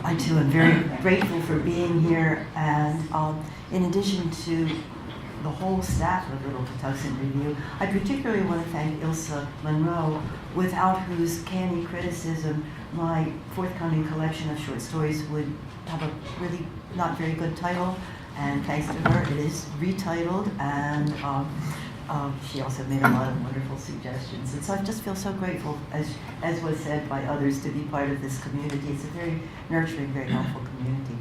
I too am very grateful for being here, and in addition to the whole staff of Little Patuxent Review, I particularly want to thank Ilsa Monroe, without whose canny criticism my forthcoming collection of short stories would have a really not very good title, and thanks to her it is retitled, and she also made a lot of wonderful suggestions. And so I just feel so grateful, as was said by others, to be part of this community. It's a very nurturing, very helpful community.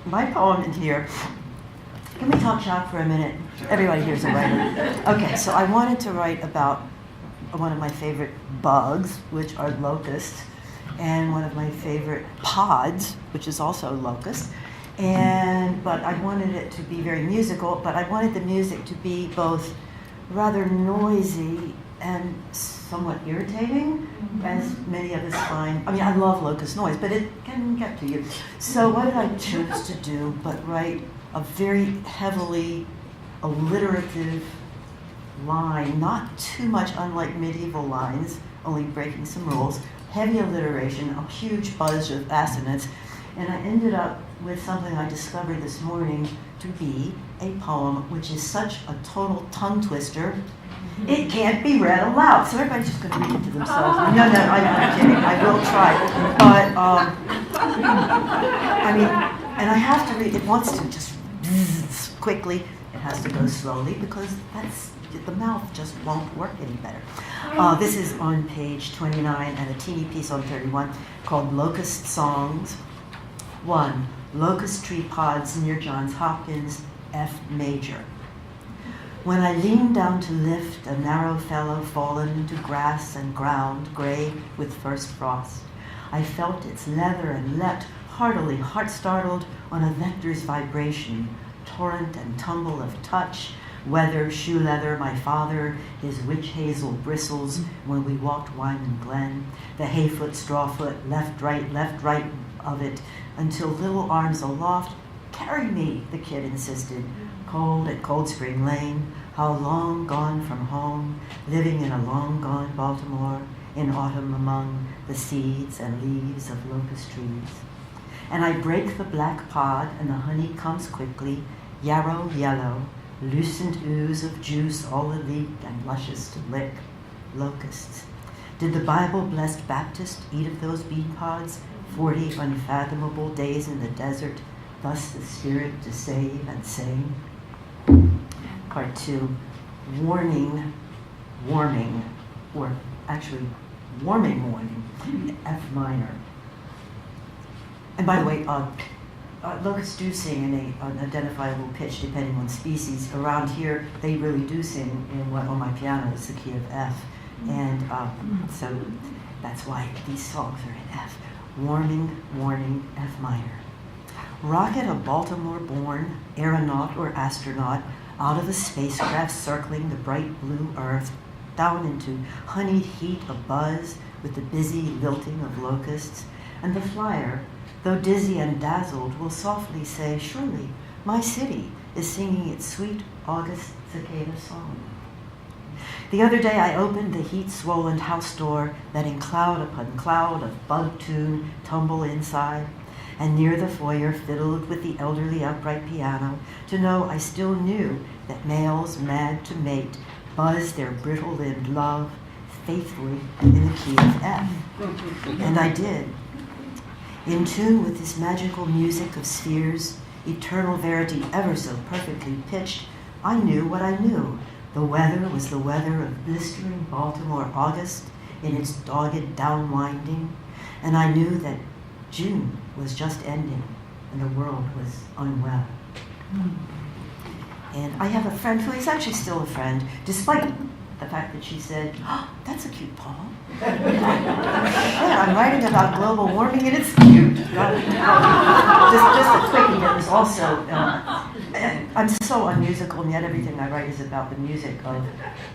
My poem in here, can we talk shop for a minute? Everybody here's a writer. Okay, so I wanted to write about one of my favorite bugs, which are locusts, and one of my favorite pods, which is also locust. But I wanted it to be very musical, but I wanted the music to be both rather noisy and somewhat irritating, as many of us find. I mean, I love locust noise, but it can get to you. So what did I choose to do but write a very heavily alliterative line, not too much unlike medieval lines, only breaking some rules, heavy alliteration, a huge buzz of assonance, and I ended up with something I discovered this morning to be a poem which is such a total tongue twister, it can't be read aloud. So everybody's just going to read it to themselves. No, I'm kidding. I will try. But, I mean, and I have to read, it wants to just quickly, it has to go slowly because the mouth just won't work any better. This is on page 29 and a teeny piece on 31 called Locust Songs. 1. Locust tree pods near Johns Hopkins, F major. When I leaned down to lift a narrow fellow fallen into grass and ground, gray with first frost, I felt its leather and leapt heartily, heart-startled on a vector's vibration, torrent and tumble of touch, weather, shoe leather, my father, his witch hazel bristles when we walked Wyman Glen, the hayfoot, strawfoot, left, right of it, until little arms aloft. Carry me, the kid insisted, cold at Cold Spring Lane, how long gone from home, living in a long gone Baltimore, in autumn among the seeds and leaves of locust trees. And I break the black pod, and the honey comes quickly, yarrow yellow, lucent ooze of juice all aleak and luscious to lick. Locusts. Did the Bible-blessed Baptist eat of those bean pods? 40 unfathomable days in the desert, thus the Spirit to save and sing. Part 2, warning, warming, or actually warning, F minor. And by the way, locusts do sing in an identifiable pitch depending on species. Around here, they really do sing in what on my piano is the key of F. And so that's why these songs are in F. Warning, F minor. Rocket of Baltimore-born aeronaut or astronaut out of a spacecraft circling the bright blue earth, down into honeyed heat abuzz with the busy lilting of locusts, and the flyer, though dizzy and dazzled, will softly say, surely my city is singing its sweet August cicada song. The other day I opened the heat-swollen house door, letting cloud upon cloud of bug tune tumble inside, and near the foyer fiddled with the elderly upright piano to know I still knew that males mad to mate buzz their brittle-limbed love faithfully in the key of F. And I did. In tune with this magical music of spheres, eternal verity ever so perfectly pitched, I knew what I knew. The weather was the weather of blistering Baltimore August in its dogged downwinding, and I knew that June was just ending and the world was unwell. And I have a friend who is actually still a friend, despite the fact that she said, oh, that's a cute poem. Yeah, I'm writing about global warming and it's cute. Just a quickie, there was also, I'm so unmusical, and yet everything I write is about the music of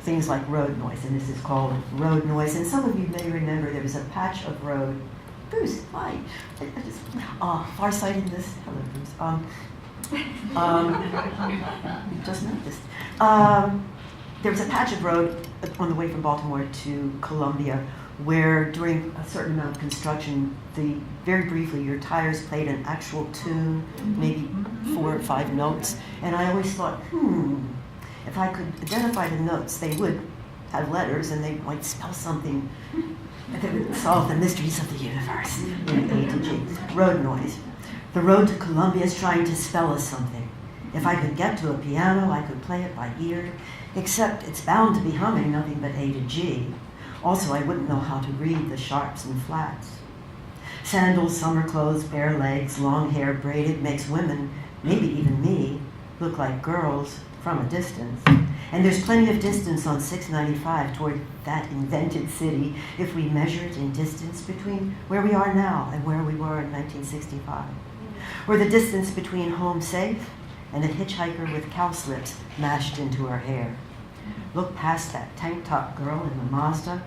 things like road noise, and this is called Road Noise. And some of you may remember there was a patch of road. Bruce, hi. Farsightedness, hello Bruce. Just noticed. there was a patch of road on the way from Baltimore to Columbia where during a certain amount of construction, very briefly, your tires played an actual tune, maybe 4 or 5 notes. And I always thought, if I could identify the notes, they would have letters and they might spell something that would solve the mysteries of the universe in A to G. Road noise. The road to Columbia is trying to spell us something. If I could get to a piano, I could play it by ear, except it's bound to be humming nothing but A to G. Also, I wouldn't know how to read the sharps and flats. Sandals, summer clothes, bare legs, long hair braided makes women, maybe even me, look like girls from a distance. And there's plenty of distance on 695 toward that invented city if we measure it in distance between where we are now and where we were in 1965. Or the distance between home safe and a hitchhiker with cowslips mashed into her hair. Look past that tank top girl in the Mazda.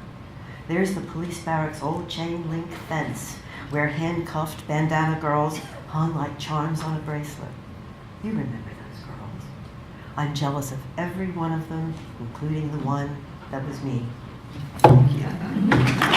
There's the police barracks' old chain link fence where handcuffed bandana girls hung like charms on a bracelet. You remember those girls. I'm jealous of every one of them, including the one that was me. Thank you.